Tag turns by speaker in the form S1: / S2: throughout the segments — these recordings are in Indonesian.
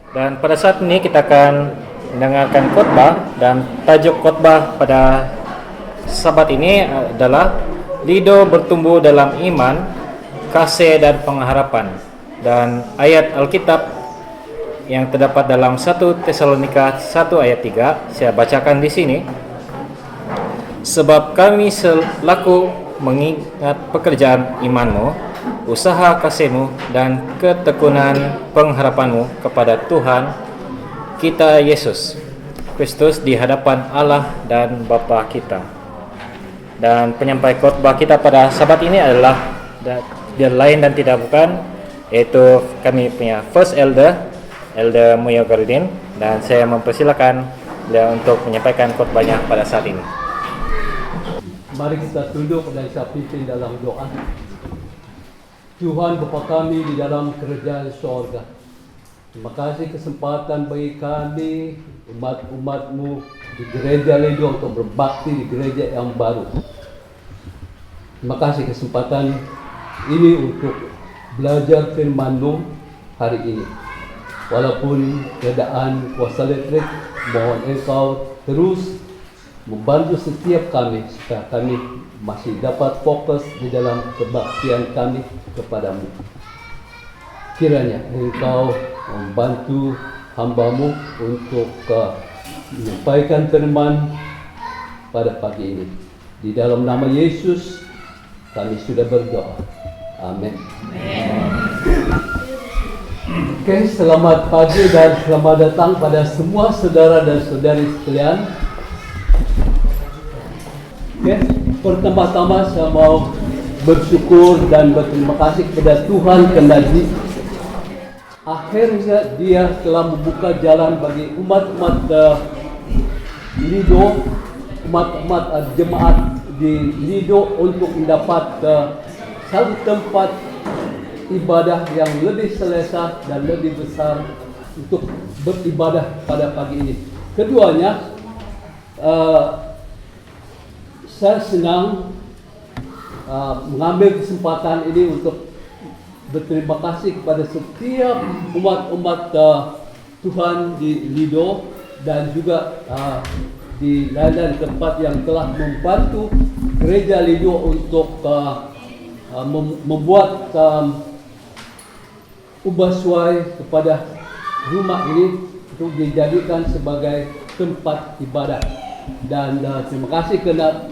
S1: Dan pada saat ini kita akan mendengarkan khotbah, dan tajuk khotbah pada Sabat ini adalah Lido bertumbuh dalam iman, kasih dan pengharapan. Dan ayat Alkitab yang terdapat dalam 1 Tesalonika 1 ayat 3 saya bacakan di sini. Sebab kami selaku mengingat pekerjaan imanmu, usaha kasihmu dan ketekunan pengharapanmu kepada Tuhan kita Yesus Kristus di hadapan Allah dan Bapa kita. Dan penyampai khotbah kita pada Sabat ini adalah dia lain dan tidak bukan, yaitu kami punya First Elder Muyo Garudin, dan saya mempersilakan beliau untuk menyampaikan khotbahnya pada saat ini.
S2: Mari kita tunduk dan kita pimpin dalam doa. Tuhan Bapa kami di dalam kerajaan sorga, terima kasih kesempatan bagi kami umat-umat-Mu di gereja Lido untuk berbakti di gereja yang baru. Terima kasih kesempatan ini untuk belajar firman-Mu hari ini. Walaupun keadaan kuasa elektrik, mohon Engkau terus membantu setiap kami supaya kami masih dapat fokus di dalam kebaktian kami kepadamu. Kiranya Engkau membantu hamba-Mu untuk menyampaikan firman pada pagi ini. Di dalam nama Yesus kami sudah berdoa. Amin. Oke, selamat pagi dan selamat datang pada semua saudara dan saudari sekalian. Oke, pertama-tama saya mau bersyukur dan berterima kasih kepada Tuhan karena akhirnya Dia telah membuka jalan bagi umat-umat Lido, umat-umat jemaat di Lido untuk mendapat satu tempat ibadah yang lebih selesa dan lebih besar untuk beribadah pada pagi ini. Keduanya, saya senang mengambil kesempatan ini untuk berterima kasih kepada setiap umat-umat Tuhan di Lido dan juga di lain-lain tempat yang telah membantu gereja Lido untuk membuat ubah suai kepada rumah ini untuk dijadikan sebagai tempat ibadah. Dan terima kasih kerana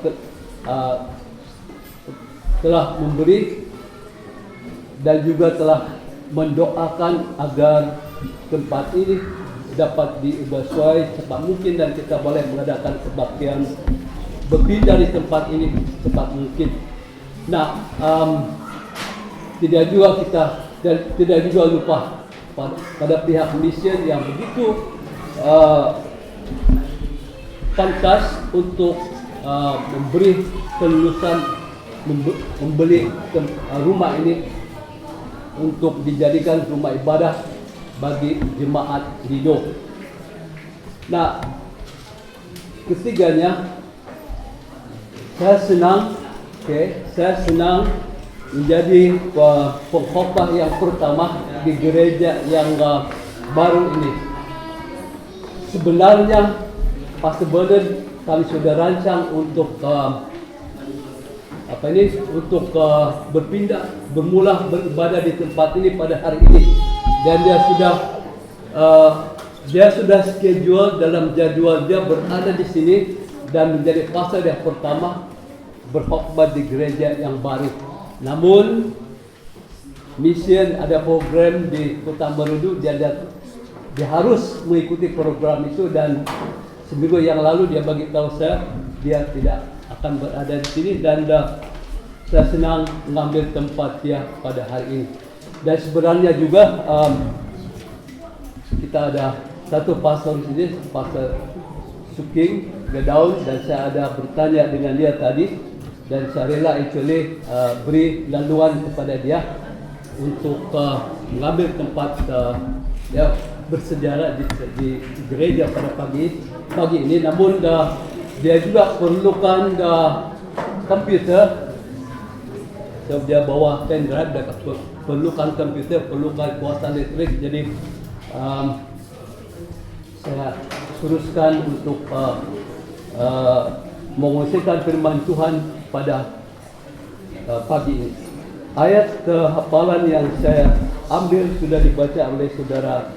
S2: telah memberi dan juga telah mendoakan agar tempat ini dapat diubah suai cepat mungkin dan kita boleh mengadakan kebaktian berpindah di tempat ini cepat mungkin. Nah, tidak juga lupa pada pihak mission yang begitu pantas untuk memberi kelulusan membeli rumah ini untuk dijadikan rumah ibadah bagi jemaat Lido. Nah, ketiganya, saya senang menjadi pengkhotbah yang pertama di gereja yang baru ini. Sebenarnya Pastor Burden kami sudah rancang untuk bermula beribadah di tempat ini pada hari ini, dan dia sudah schedule dalam jadwal dia berada di sini dan menjadi pastor yang pertama berkhotbah di gereja yang baru. Namun mission ada program di Kota Merudu, dia harus mengikuti program itu, dan seminggu yang lalu dia bagi tahu saya dia tidak akan berada di sini, dan saya senang mengambil tempat dia pada hari ini. Dan sebenarnya juga kita ada satu pastor di sini, Pastor Suking Gedaun, dan saya ada bertanya dengan dia tadi, dan saya rela beri laluan kepada dia untuk mengambil tempat dia bersejarah di gereja pada pagi ini. Namun dia juga perlukan komputer, so dia bawa pen drive, dia perlukan komputer, perlukan kuasa listrik. Jadi saya teruskan untuk mengungsikan firman Tuhan pada pagi ini. Ayat hafalan yang saya ambil sudah dibaca oleh saudara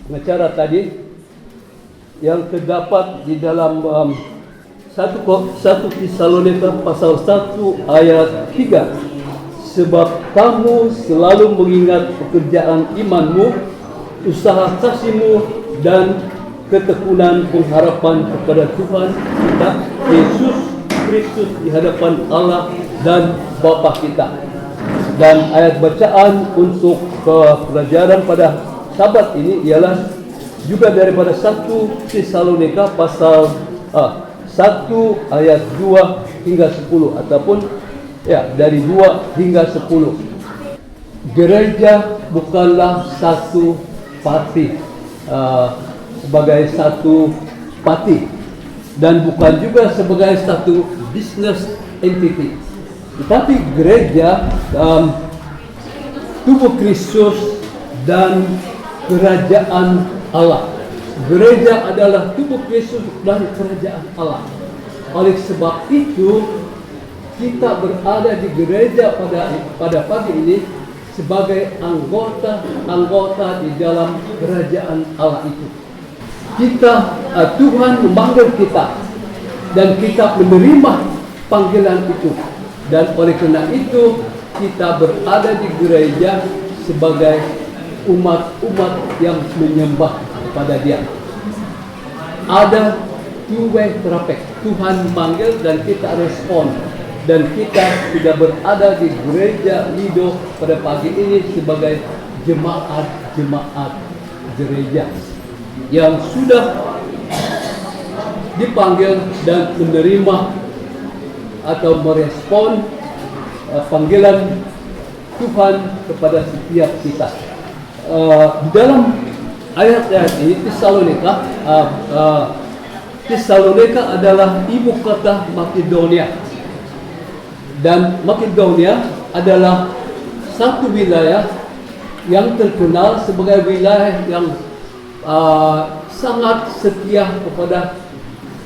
S2: pengacara tadi, yang terdapat di dalam 1 Tesalonika pasal 1 ayat 3. Sebab kamu selalu mengingat pekerjaan imanmu, usaha kasihmu, dan ketekunan pengharapan kepada Tuhan kita Yesus Kristus di hadapan Allah dan Bapa kita. Dan ayat bacaan untuk pelajaran pada Sabat ini ialah juga daripada 1 Tesalonika pasal 1 ayat 2 hingga 10, ataupun dari 2 hingga 10. Gereja bukanlah satu parti, sebagai satu parti, dan bukan juga sebagai satu business entity, tetapi gereja tubuh Kristus dan kerajaan Allah. Gereja adalah tubuh Kristus dan kerajaan Allah. Oleh sebab itu, kita berada di gereja pada pagi ini sebagai anggota di dalam kerajaan Allah itu. Tuhan memanggil kita dan kita menerima panggilan itu, dan oleh karena itu kita berada di gereja sebagai umat yang menyembah kepada Dia. Ada two-way traffic. Tuhan memanggil dan kita respon, dan kita sudah berada di gereja Lido pada pagi ini sebagai jemaat gereja yang sudah dipanggil dan menerima atau merespon panggilan Tuhan kepada setiap kita. Di dalam ayat-ayat ini Tesalonika adalah ibu kota Makedonia, dan Makedonia adalah satu wilayah yang terkenal sebagai wilayah yang sangat setia kepada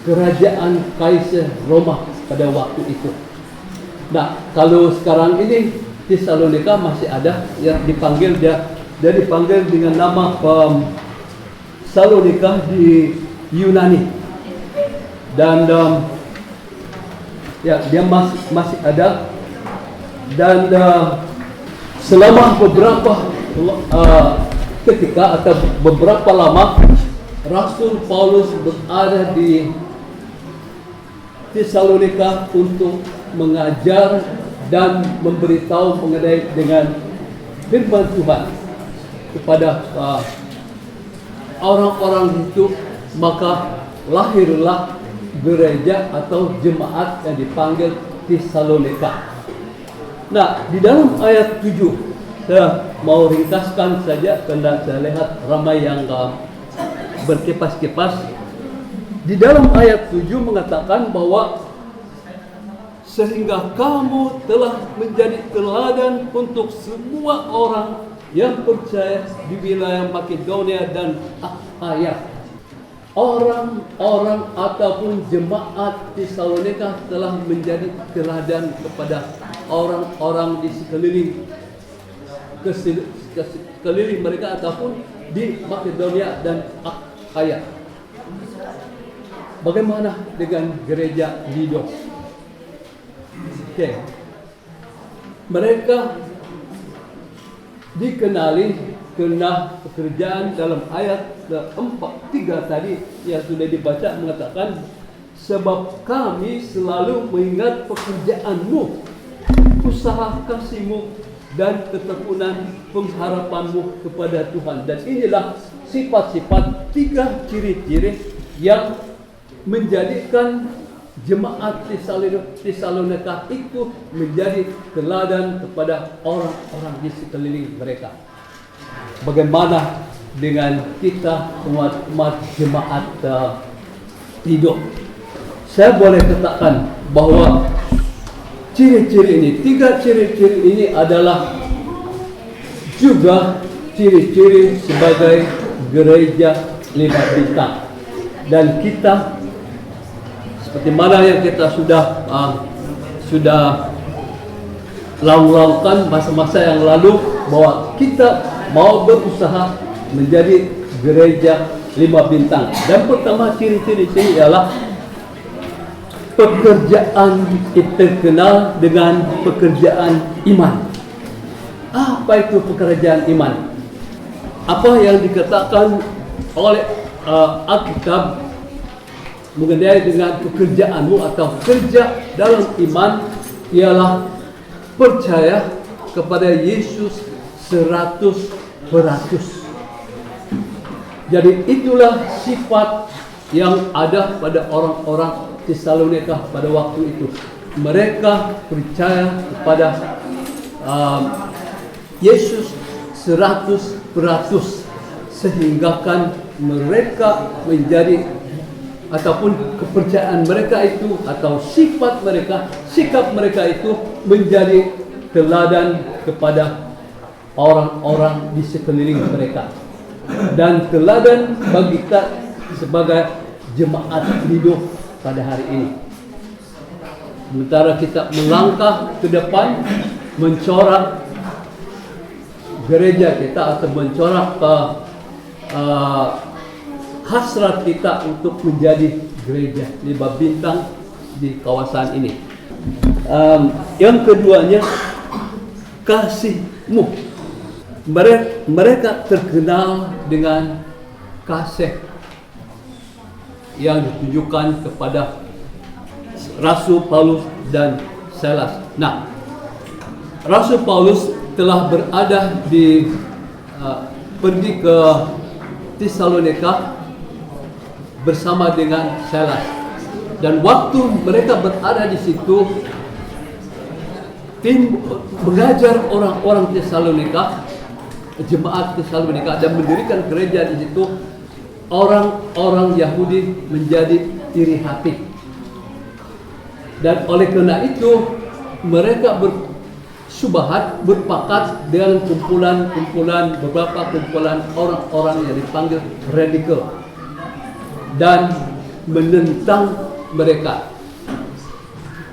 S2: kerajaan Kaisar Roma pada waktu itu. Nah, kalau sekarang ini Tesalonika masih ada yang dipanggil dia dipanggil dengan nama Salonika di Yunani, dan dia masih ada, dan selama beberapa ketika atau beberapa lama Rasul Paulus berada di Tesalonika untuk mengajar dan memberitahu mengenai dengan firman Tuhan kepada orang-orang itu. Maka lahirlah gereja atau jemaat yang dipanggil Tesalonika. Nah, di dalam ayat 7 saya mau ringkaskan saja karena saya lihat ramai yang berkipas-kipas. Di dalam ayat 7 mengatakan bahwa sehingga kamu telah menjadi teladan untuk semua orang yang percaya di wilayah Makedonia dan Akhaya. Orang-orang ataupun jemaat Tesalonika telah menjadi teladan kepada orang-orang di sekeliling mereka ataupun di Makedonia dan Akhaya. Bagaimana dengan gereja Lido? Mereka dikenali karena pekerjaan dalam ayat 3 tadi yang sudah dibaca mengatakan, sebab kami selalu mengingat pekerjaanmu, usaha kasihmu, dan ketekunan pengharapanmu kepada Tuhan. Dan inilah sifat-sifat 3 ciri-ciri yang menjadikan jemaat Tesalonika itu menjadi teladan kepada orang-orang di sekeliling mereka. Bagaimana dengan kita umat jemaat Lido? Saya boleh katakan bahwa ciri-ciri ini, 3 ciri-ciri ini adalah juga ciri-ciri sebagai gereja 5 bintang. Dan kita seperti mana yang kita sudah lakukan masa-masa yang lalu, bahwa kita mau berusaha menjadi gereja 5 bintang. Dan pertama ciri-ciri ini ialah pekerjaan kita kenal dengan pekerjaan iman. Apa itu pekerjaan iman? Apa yang dikatakan oleh Alkitab mengenai dengan pekerjaanmu atau kerja dalam iman ialah percaya kepada Yesus 100%. Jadi itulah sifat yang ada pada orang-orang Tesalonika pada waktu itu. Mereka percaya kepada Yesus 100%, sehinggakan mereka menjadi, ataupun kepercayaan mereka itu atau sifat mereka, sikap mereka itu menjadi teladan kepada orang-orang di sekeliling mereka, dan teladan bagi kita sebagai jemaat hidup pada hari ini. Sementara kita melangkah ke depan, mencorak gereja kita atau mencorak hasrat kita untuk menjadi gereja 5 bintang di kawasan ini. Yang keduanya, kasihmu. Mereka terkenal dengan kasih yang ditunjukkan kepada Rasul Paulus dan Silas. Nah, Rasul Paulus telah berada pergi ke Tesalonika bersama dengan Silas, dan waktu mereka berada di situ, tim mengajar orang-orang Tesalonika, jemaat Tesalonika, dan mendirikan gereja di situ. Orang-orang Yahudi menjadi iri hati, dan oleh karena itu mereka berpakat dengan beberapa kumpulan orang-orang yang dipanggil radikal, dan menentang mereka,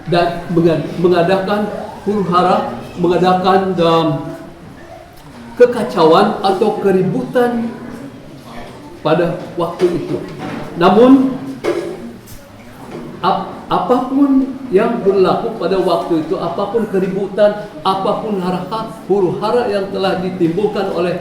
S2: dan mengadakan huru-hara, mengadakan kekacauan atau keributan pada waktu itu. Namun apapun yang berlaku pada waktu itu, apapun keributan, apapun huru-hara yang telah ditimbulkan oleh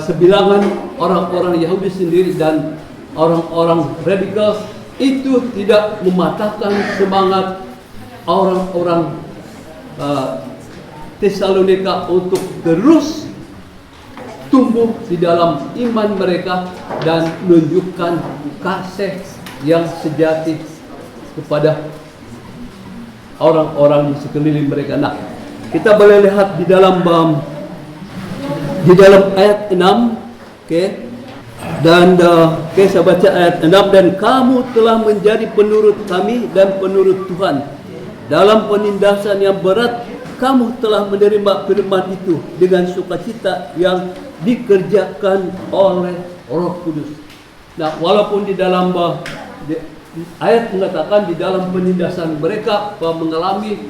S2: sebilangan orang-orang Yahudi sendiri dan orang-orang radikal, itu tidak mematahkan semangat orang-orang Tesalonika untuk terus tumbuh di dalam iman mereka dan menunjukkan kasih yang sejati kepada orang-orang di sekeliling mereka. Nah, kita boleh lihat di dalam ayat 6, dan saya baca ayat 6. Dan kamu telah menjadi penurut kami dan penurut Tuhan. Dalam penindasan yang berat, kamu telah menerima firman itu dengan sukacita yang dikerjakan oleh Roh Kudus. Nah, walaupun di dalam ayat mengatakan di dalam penindasan mereka mengalami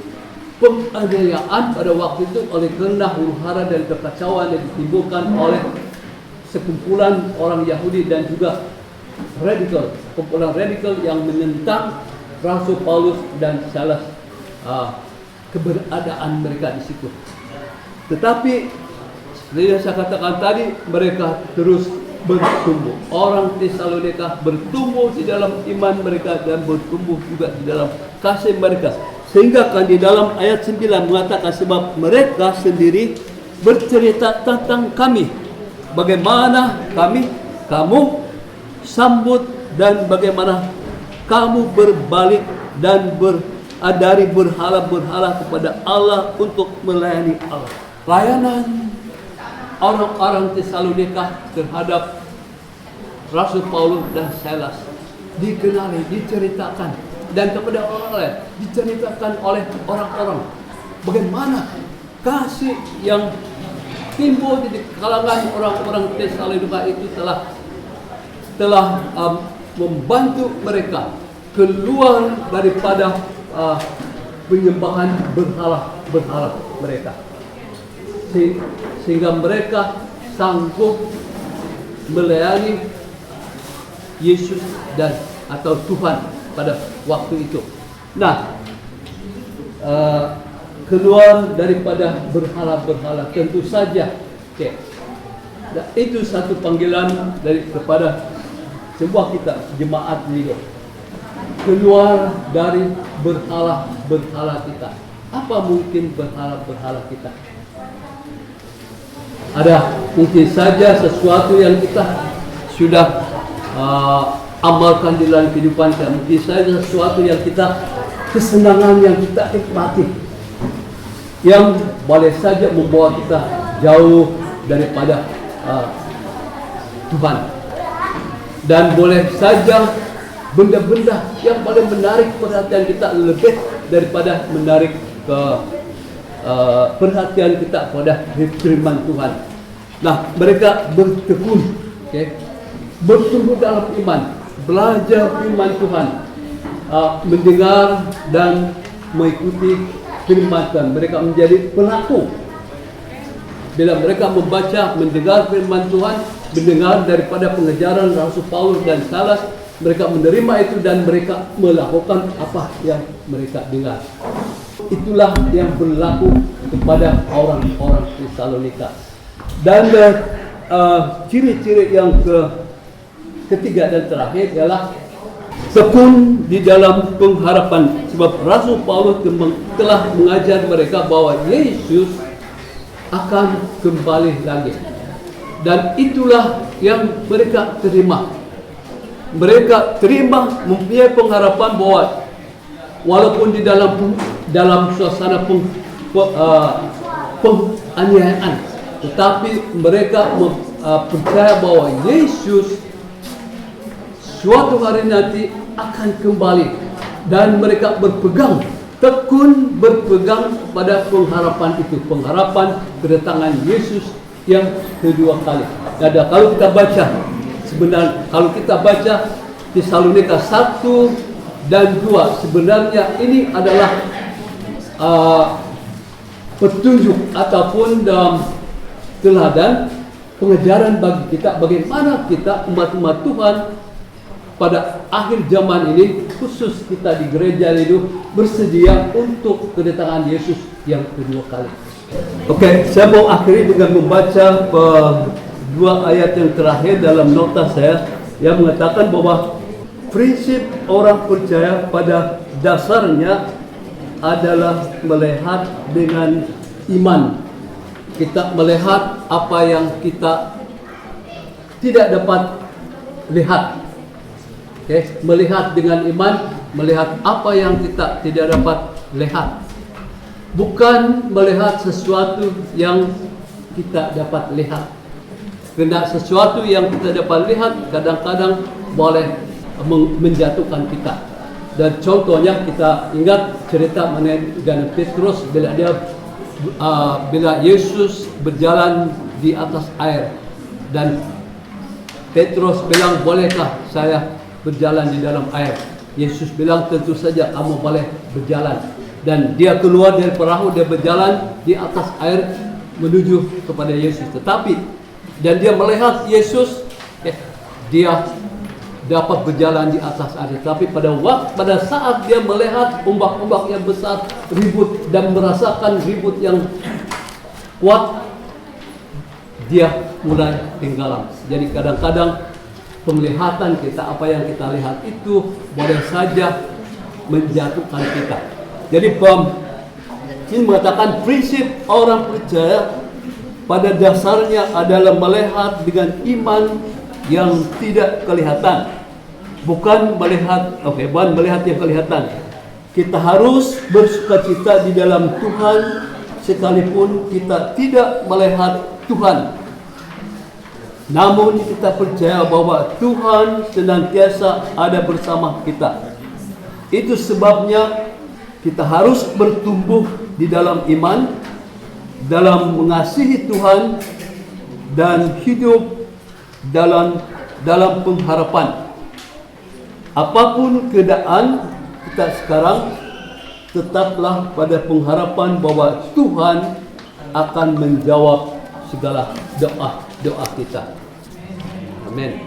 S2: penganiayaan pada waktu itu oleh karena huru-hara dan kekacauan yang ditimbulkan oleh sekumpulan orang Yahudi dan juga radikal, kumpulan radikal yang menentang Rasul Paulus dan Silas, keberadaan mereka di situ. Tetapi seperti yang saya katakan tadi, mereka terus bertumbuh. Orang Tesalonika bertumbuh di dalam iman mereka dan bertumbuh juga di dalam kasih mereka. Sehingga kan di dalam ayat 9 mengatakan, sebab mereka sendiri bercerita tentang kami, bagaimana kamu sambut, dan bagaimana kamu berbalik dan dari berhala-berhala kepada Allah untuk melayani Allah. Layanan orang-orang Tesalonika terhadap Rasul Paulus dan Silas dikenali, diceritakan, dan kepada orang lain diceritakan oleh orang-orang bagaimana kasih yang timbul di kalangan orang-orang Tesalonika itu telah membantu mereka keluar daripada penyembahan berhala mereka, sehingga mereka sanggup melayani Yesus atau Tuhan pada waktu itu. Nah, keluar daripada berhala-berhala tentu saja, nah, itu satu panggilan kepada semua kita jemaat ini. Keluar dari berhala-berhala kita. Apa mungkin berhala-berhala kita? Ada mungkin saja sesuatu yang kita sudah amalkan di dalam kehidupan kita. Mungkin saja sesuatu yang kesenangan yang kita nikmati, yang boleh saja membawa kita jauh daripada Tuhan. Dan boleh saja benda-benda yang paling menarik perhatian kita lebih daripada menarik perhatian kita pada firman Tuhan. Nah, mereka bertekun, bertumbuh dalam iman, belajar firman Tuhan, mendengar dan mengikuti firman Tuhan. Mereka menjadi pelaku. Bila mereka membaca, mendengar firman Tuhan, mendengar daripada pengajaran Rasul Paulus dan Silas, mereka menerima itu dan mereka melakukan apa yang mereka dengar. Itulah yang berlaku kepada orang-orang Tesalonika. Dan ciri-ciri yang ketiga dan terakhir adalah tekun di dalam pengharapan. Sebab Rasul Paulus telah mengajar mereka bahwa Yesus akan kembali lagi. Dan itulah yang mereka terima. Mereka terima, mempunyai pengharapan bahwa walaupun di dalam suasana penganiayaan, tetapi mereka percaya bahwa Yesus suatu hari nanti akan kembali, dan mereka tekun berpegang pada pengharapan itu, pengharapan kedatangan Yesus yang kedua kali. Dan kalau kita baca, sebenarnya kalau kita baca Tesalonika 1 dan 2, sebenarnya ini adalah petunjuk ataupun teladan pengajaran bagi kita bagaimana kita umat-umat Tuhan pada akhir zaman ini, khusus kita di gereja itu, bersedia untuk kedatangan Yesus yang kedua kali. Oke, saya mau akhiri dengan membaca dua ayat yang terakhir dalam nota saya yang mengatakan bahwa prinsip orang percaya pada dasarnya adalah melihat dengan iman. Kita melihat apa yang kita tidak dapat lihat. Melihat dengan iman, melihat apa yang kita tidak dapat lihat. Bukan melihat sesuatu yang kita dapat lihat. Karena sesuatu yang kita dapat lihat kadang-kadang boleh menjatuhkan kita. Dan contohnya kita ingat cerita mengenai Petrus bila Yesus berjalan di atas air dan Petrus bilang, bolehkah saya berjalan di dalam air? Yesus bilang, tentu saja kamu boleh berjalan. Dan dia keluar dari perahu, dia berjalan di atas air menuju kepada Yesus. Dan dia melihat Yesus, dia dapat berjalan di atas air. Tapi pada saat dia melihat ombak-ombak yang besar, ribut dan merasakan ribut yang kuat, dia mulai tenggelam. Jadi kadang-kadang penglihatan kita, apa yang kita lihat itu boleh saja menjatuhkan kita. Jadi ini mengatakan prinsip orang percaya pada dasarnya adalah melihat dengan iman yang tidak kelihatan. Bukan melihat yang kelihatan. Kita harus bersukacita di dalam Tuhan sekalipun kita tidak melihat Tuhan. Namun kita percaya bahwa Tuhan senantiasa ada bersama kita. Itu sebabnya kita harus bertumbuh di dalam iman, dalam mengasihi Tuhan dan hidup dalam pengharapan. Apapun keadaan kita sekarang, tetaplah pada pengharapan bahwa Tuhan akan menjawab segala doa-doa kita. Amin.